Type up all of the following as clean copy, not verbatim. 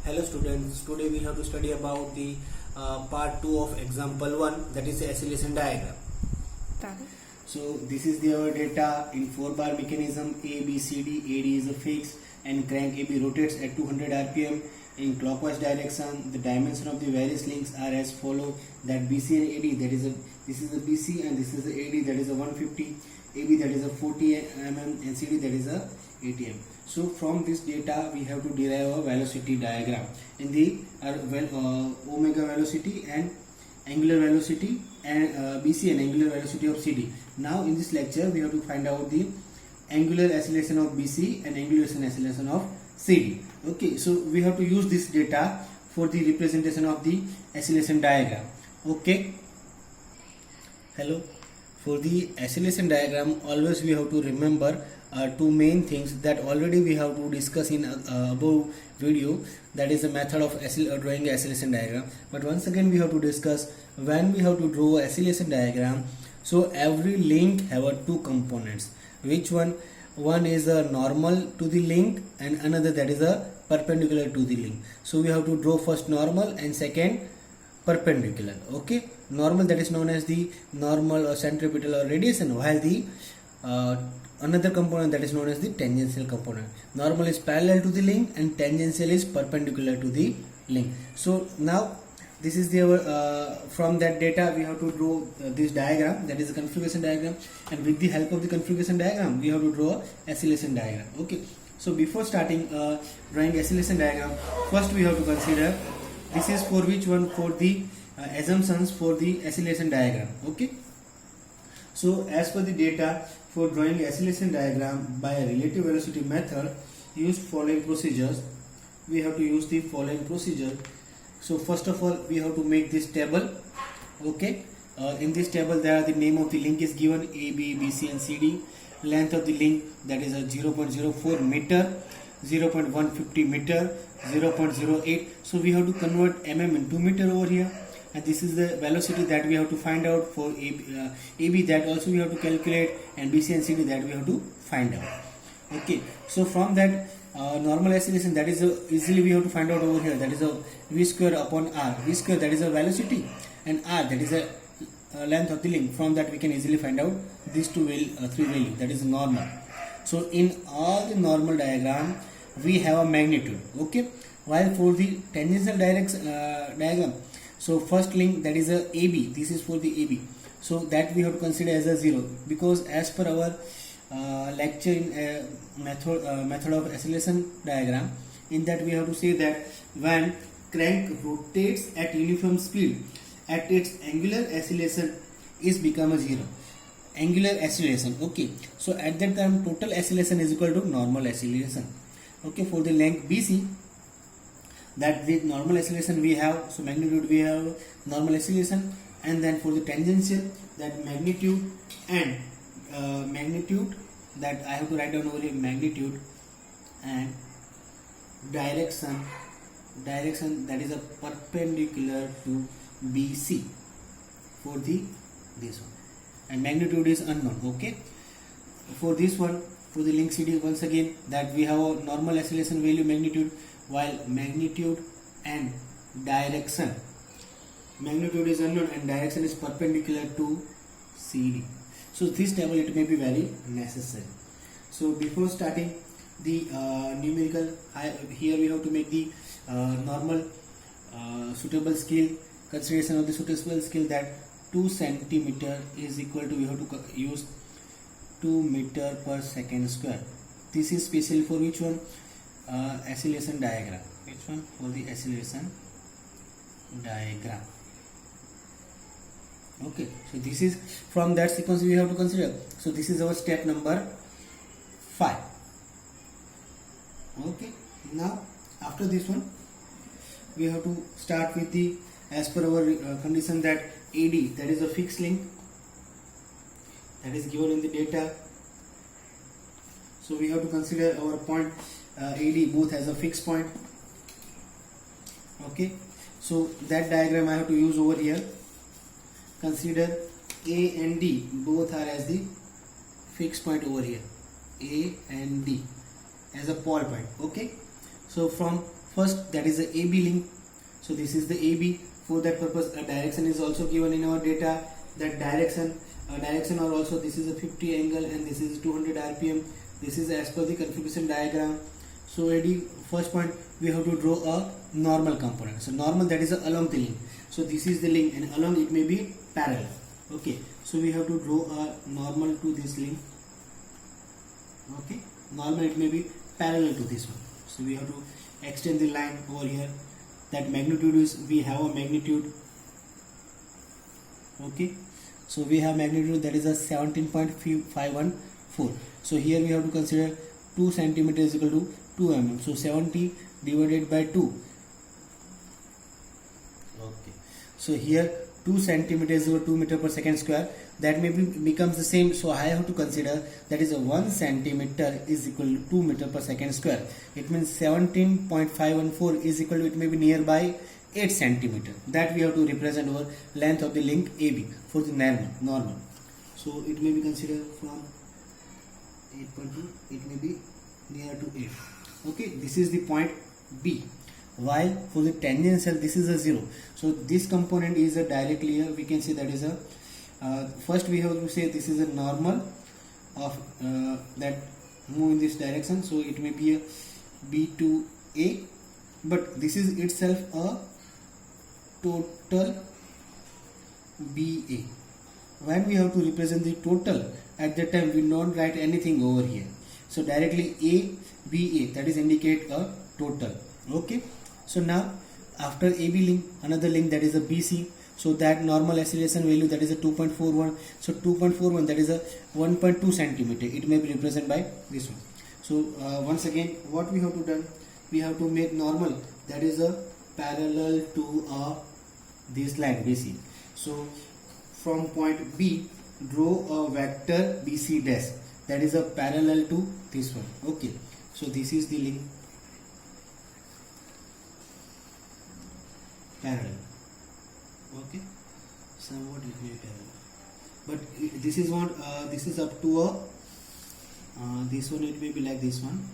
Hello students, today we have to study about the part 2 of example 1, that is the oscillation diagram. So this is our data in 4-bar mechanism. A, B, C, D. AD is a fixed and crank AB rotates at 200 rpm in clockwise direction. The dimension of the various links are as follow: that BC and AD, this is a BC and this is the AD, that is a 150, AB that is a 40 mm, and CD that is a 80 mm. So from this data we have to derive a velocity diagram in the omega velocity and angular velocity and BC and angular velocity of CD. Now in this lecture we have to find out the angular acceleration of BC and angular acceleration of CD. Okay, so we have to use this data for the representation of the acceleration diagram. Okay. Hello. For the acceleration diagram, always we have to remember two main things that already we have to discuss in above video, that is the method of drawing acceleration diagram. But once again we have to discuss when we have to draw acceleration diagram. So every link have two components. Which one is a normal to the link and another that is a perpendicular to the link. So we have to draw first normal and second perpendicular. Okay, normal, that is known as the normal or centripetal or radiation, while the another component that is known as the tangential component. Normal is parallel to the link and tangential is perpendicular to the link. So now this is the from that data we have to draw this diagram, that is the configuration diagram, and with the help of the configuration diagram we have to draw acceleration diagram. Okay, so before starting drawing acceleration diagram, first we have to consider this is for which one, for the assumptions for the acceleration diagram. Okay, so as per the data, for drawing acceleration diagram by a relative velocity method, use following procedures. We have to use the following procedure. So first of all we have to make this table. Okay, in this table there the name of the link is given, A, B, BC and CD. Length of the link, that is a 0.04 meter, 0.150 meter, 0.08. So we have to convert mm into meter over here, and this is the velocity that we have to find out for AB, that also we have to calculate, and BC and CD that we have to find out. Okay, so from that normal acceleration, that is easily we have to find out over here, that is a v square upon r. V square, that is a velocity, and r, that is a length of the link. From that we can easily find out these three values, that is normal. So in all the normal diagram we have a magnitude. Okay, while for the tangential diagram, so first link, that is a AB, this is for the AB, so that we have to consider as a 0, because as per our lecture in method of acceleration diagram, in that we have to say that when crank rotates at uniform speed, at its angular acceleration is become a 0. Angular acceleration. Okay, so at that time total acceleration is equal to normal acceleration. Okay, for the length BC, that the normal acceleration we have, so magnitude we have normal acceleration, and then for the tangential, that magnitude and magnitude, that I have to write down over here, magnitude and direction, that is a perpendicular to BC for this one, and magnitude is unknown. Okay, for this one, for the link CD, once again that we have a normal acceleration value, magnitude, while magnitude and direction, magnitude is unknown and direction is perpendicular to CD. So this table it may be very necessary. So before starting the numerical, here we have to make the normal suitable scale, consideration of the suitable scale, that 2 centimeter is equal to, we have to use 2 meter per second square. This is special for which one? Acceleration diagram. Which one? For the acceleration diagram. Okay, so this is from that sequence we have to consider. So this is our step number 5. Okay, now after this one we have to start with the, as per our condition, that AD, that is a fixed link, that is given in the data. So we have to consider our point AD both as a fixed point. Okay, so that diagram I have to use over here. Consider A and D both are as the fixed point over here, A and D as a pole point. Okay, so from First, that is the AB link. So this is the AB. For that purpose, a direction is also given in our data. That direction or also this is a 50 angle and this is 200 rpm. This is as per the configuration diagram. So ready, first point, we have to draw a normal component. So normal, that is along the link. So this is the link and along it may be parallel. Okay, so we have to draw a normal to this link. Okay, normal, it may be parallel to this one. So we have to extend the line over here. That magnitude is, we have a magnitude. Okay, so we have magnitude, that is a 17.514. So here we have to consider 2 centimeter is equal to 2 mm. So 70 divided by 2. Okay, so here 2 centimeters or 2 meter per second square, that may becomes the same. So I have to consider that is a 1 centimeter is equal to 2 meter per second square. It means 17.514 is equal to, it may be nearby 8 centimeter. That we have to represent our length of the link AB for the normal. So it may be considered from 8.2, it may be near to 8. Okay, this is the point B. While for the tangential, this is a 0. So this component is a directly, we can say that is a first we have to say this is a normal of that move in this direction. So it may be a B to A, but this is itself a total BA. When we have to represent the total, at that time we don't write anything over here. So directly A, BA, that is indicate a total. Okay, so now after AB link, another link, that is a BC. So that normal acceleration value, that is a 2.41. So 2.41, that is a 1.2 centimeter. It may be represented by this one. So once again, what we have to done, we have to make normal, that is a parallel to this line BC. So from point B, draw a vector BC dash, that is a parallel to this one. Okay, so this is the link parallel. Okay, somewhat it may be parallel, but this is what this is up to a this one, it may be like this one.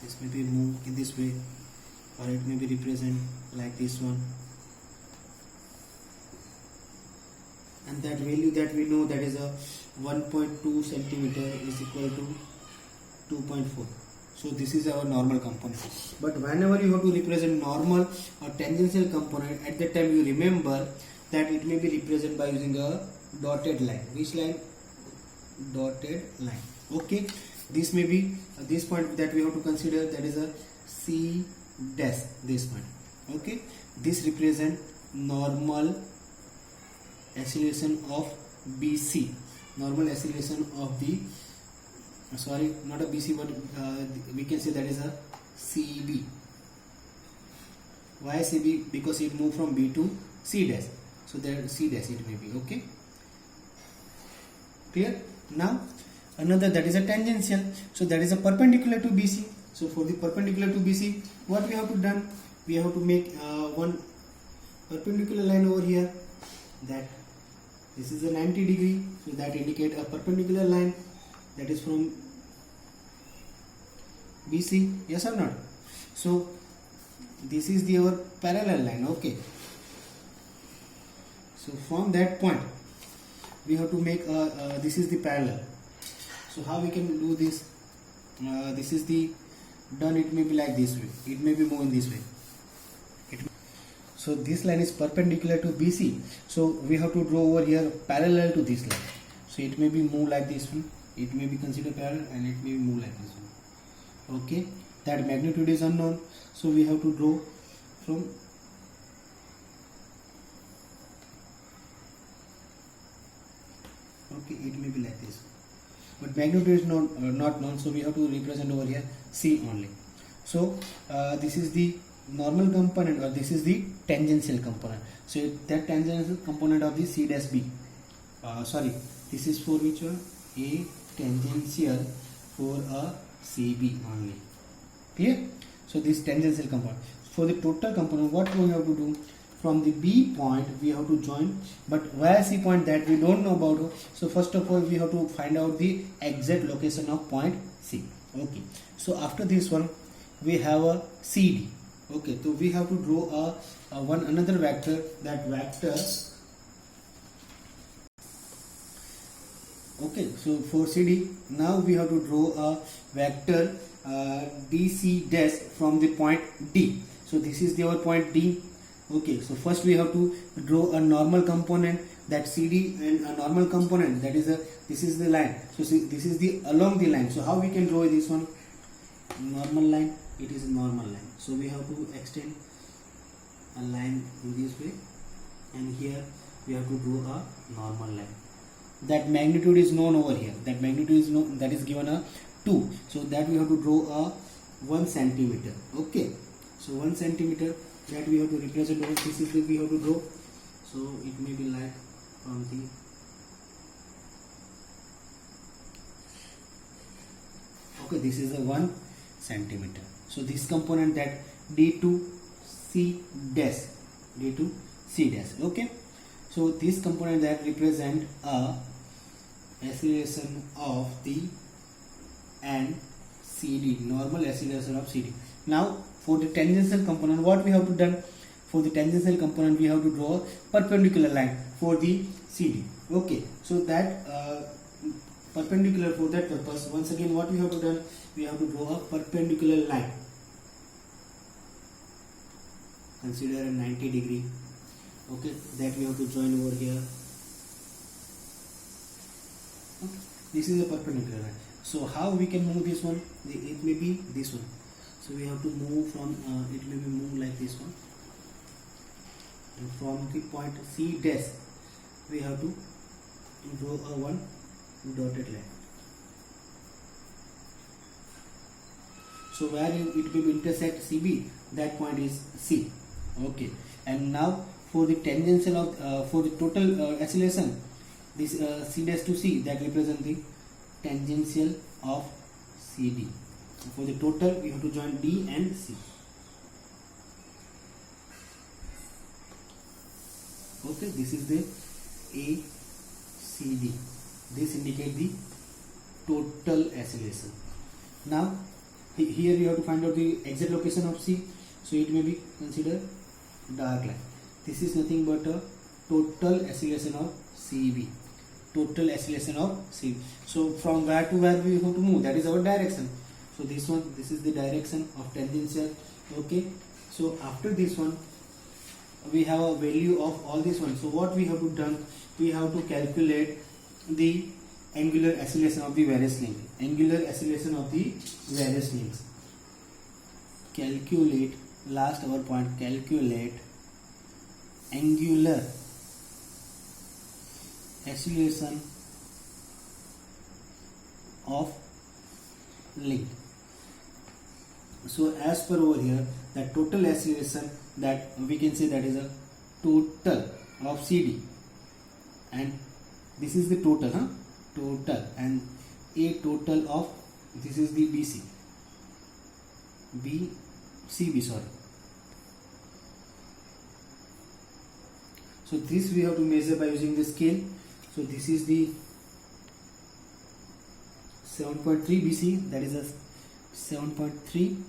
This may be moved in this way, or it may be represented like this one. And that value that we know, that is a 1.2 centimeter is equal to 2.4. So this is our normal component. But whenever you have to represent normal or tangential component, at that time you remember that it may be represented by using a dotted line. Which line? Dotted line. Okay, this may be this point that we have to consider, that is a C dash, this point. Okay, this represent normal acceleration of BC, normal acceleration of the sorry, not a BC, but we can say that is a CB. Why CB? Because it moved from B to C dash. So that C dash it may be. Okay, clear? Now another, that is a tangential. So that is a perpendicular to BC. So for the perpendicular to BC, what we have to done? We have to make one perpendicular line over here. That this is a 90 degree. So that indicate a perpendicular line. That is from BC, yes or not? So this is the our parallel line. Okay, so from that point we have to make this is the parallel. So how we can do this? This is the done, it may be like this way, it may be moving this way. So this line is perpendicular to BC, so we have to draw over here parallel to this line. So it may be moved like this one, it may be considered parallel, and it may be moved like this one. Okay, that magnitude is unknown, so we have to draw from okay, it may be like this, but magnitude is not known, so we have to represent over here C only. So this is the normal component, or this is the tangential component. So that tangential component of the C dash B, sorry, this is for which one? A tangential for a CB only. Clear? So this tangential component. For the total component, what we have to do? From the B point we have to join, but where C point, that we don't know about. So first of all we have to find out the exact location of point C. Okay, so after this one we have a CD. Okay, so we have to draw another vector. That vector, okay, so for CD now we have to draw a vector DC dash from the point D. So this is our point D. Okay, so first we have to draw a normal component, that CD, and a normal component, that is this is the line. So see, this is the along the line. So how we can draw this one? Normal line, it is a normal line. So we have to extend a line in this way, and here we have to draw a normal line. That magnitude is known over here. That magnitude is known, that is given a 2. So that we have to draw a 1 centimeter. Okay, so 1 centimeter that we have to represent over. This is the we have to draw. So it may be like from the okay, this is a 1 centimeter. So this component, that D2C dash, D2C dash. Okay, so this component that represent a acceleration of the and CD, normal acceleration of CD. Now for the tangential component, what we have to done? For the tangential component we have to draw a perpendicular line for the CD. Okay, so that perpendicular, for that purpose, once again what we have to done? We have to draw a perpendicular line. Consider a 90 degree. Okay, that we have to join over here. Okay, this is a perpendicular line. So how we can move this one? It may be this one. So we have to move from it may be moved like this one, and from the point C dash we have to draw a 1 dotted line. So where it will intersect CB, that point is C. Okay, and now for the tangential of for the total acceleration, this C dash to C, that represent the tangential of CD. For the total we have to join D and C. Okay, this is the ACD. This indicate the total acceleration. Now here you have to find out the exact location of C. So it may be considered dark line. This is nothing but a total acceleration of CB. Total acceleration of CB. So from where to where we have to move, that is our direction. So this one, this is the direction of tangential. Okay, so after this one we have a value of all this one. So what we have to done? We have to calculate the angular acceleration of the various links. Angular acceleration of the various links. Calculate, last our point, calculate angular acceleration of link. So as per over here, that total acceleration, that we can say that is a total of CD, and this is the total, total, and a total of, this is the CB, sorry. So this we have to measure by using the scale. So this is the 7.3 BC, that is a 7.3,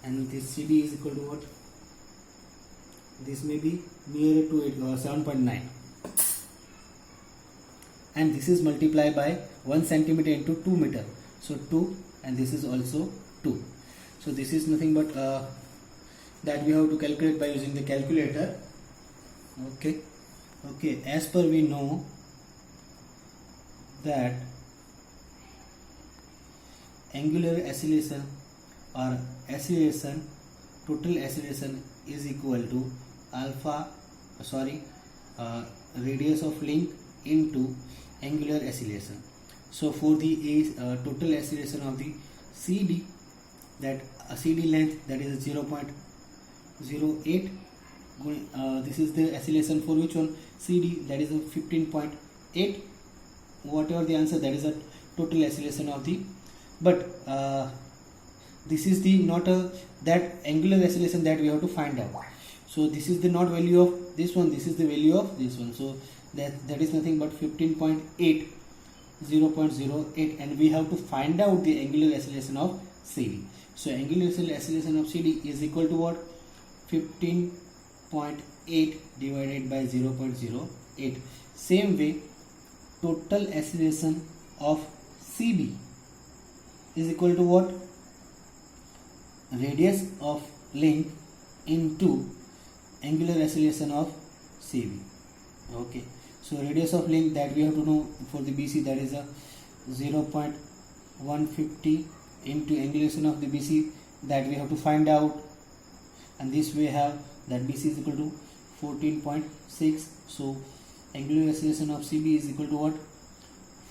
and this CD is equal to what? This may be nearer to 7.9, and this is multiplied by 1 centimeter into 2 meter. So 2, and this is also 2. So this is nothing but that we have to calculate by using the calculator. Okay, as per we know that angular acceleration or acceleration, total acceleration is equal to radius of link into angular acceleration. So for the total acceleration of the CD, that CD length, that is 0.08, this is the acceleration for which one? CD, that is a 15.8. whatever the answer, that is a total acceleration of the, but this is the not a that angular acceleration that we have to find out. So this is the not value of this one, this is the value of this one. So that is nothing but 15.8 0.08, and we have to find out the angular acceleration of CD. So angular acceleration of CD is equal to what? 15.8 divided by 0.08. Same way, total acceleration of CB is equal to what? Radius of link into angular acceleration of CB. Okay, so radius of link that we have to know for the BC, that is a 0.150 into angulation of the BC, that we have to find out, and this we have that BC is equal to 14.6. so angular acceleration of CB is equal to what?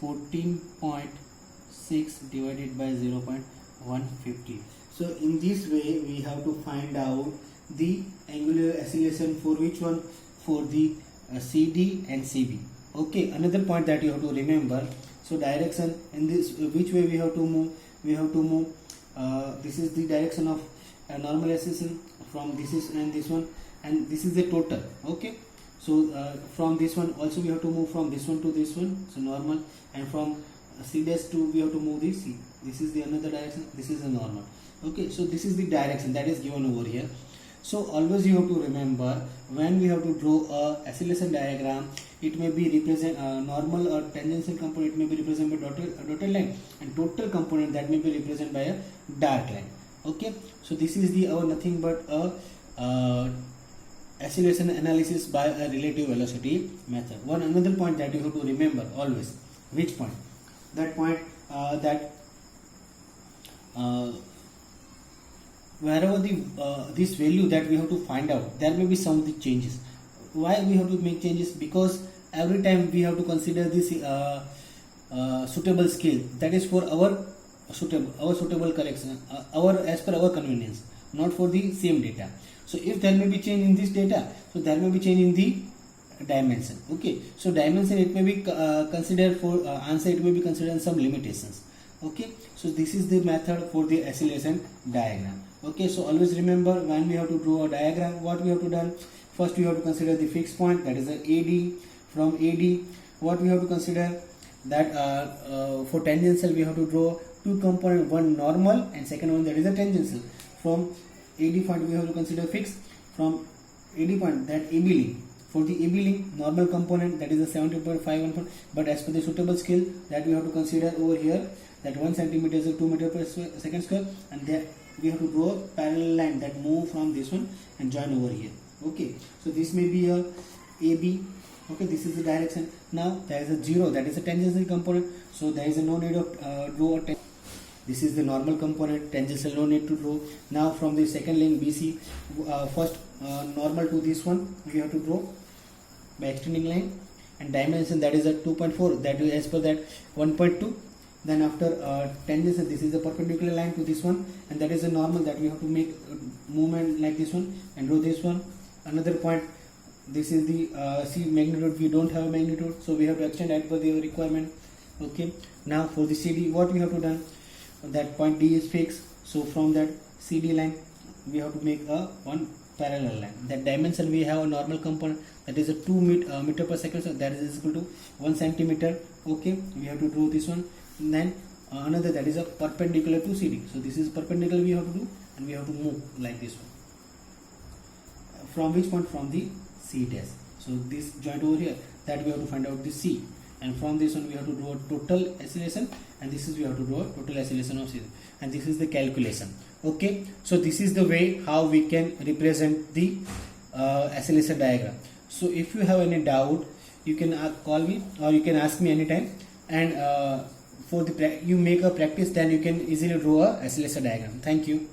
14.6 divided by 0.150. So in this way we have to find out the angular acceleration for which one? For the CD and CB. Okay, another point that you have to remember, so direction in this, which way we have to move? We have to move, this is the direction of normal acceleration from this is and this one, and this is the total. Okay, so from this one also we have to move from this one to this one, so normal, and from C dash to we have to move this C. This is the another direction, this is the normal. Okay, so this is the direction that is given over here. So always you have to remember, when we have to draw a acceleration diagram, it may be represent normal or tangential component, it may be represented by dotted line, and total component that may be represented by a dark line. Okay, so this is the nothing but a acceleration analysis by a relative velocity method. One another point that you have to remember always. Which point? That point wherever the this value that we have to find out, there may be some of the changes. Why we have to make changes? Because every time we have to consider this suitable scale, that is for our suitable correction, as per our convenience, not for the same data. So if there may be change in this data, so there may be change in the dimension. Okay, so dimension, it may be considered for answer, it may be considered some limitations. Okay, so this is the method for the acceleration diagram. Okay, so always remember, when we have to draw a diagram, what we have to do? First we have to consider the fixed point, that is the AD. From AD, what we have to consider? That for tangential we have to draw two components, one normal and second one that is a tangential. From AD point we have to consider fixed. From AD point, that AB link. For the AB link, normal component, that is a 70.51, but as per the suitable scale that we have to consider over here, that 1 centimeter is a 2 meter per second square, and that we have to draw a parallel line that move from this one and join over here. Okay, so this may be a AB. Okay, this is the direction. Now there is a 0, that is a tangential component, so there is no need of draw a this is the normal component, tangential no need to draw. Now from the second link BC, first normal to this one we have to draw by extending line, and dimension, that is a 2.4, that is as per that 1.2. Then after tangential, this is a perpendicular line to this one, and that is a normal that we have to make movement like this one and draw this one. Another point, this is the C magnitude, we don't have a magnitude, so we have to extend as per the requirement. Okay, now for the CD, what we have to done? That point D is fixed, so from that CD line we have to make a one parallel line. That dimension, we have a normal component, that is a 2 meter per second, so that is equal to 1 centimeter. Okay, we have to draw this one. And then another, that is a perpendicular to CD, so this is perpendicular we have to do, and we have to move like this one. From which point? From the C dash. So this joint over here, that we have to find out the C, and from this one we have to draw a total acceleration, and this is we have to draw a total acceleration of C, and this is the calculation. Okay, so this is the way how we can represent the acceleration diagram. So if you have any doubt, you can call me or you can ask me anytime, and for the you make a practice, then you can easily draw a acceleration diagram. Thank you.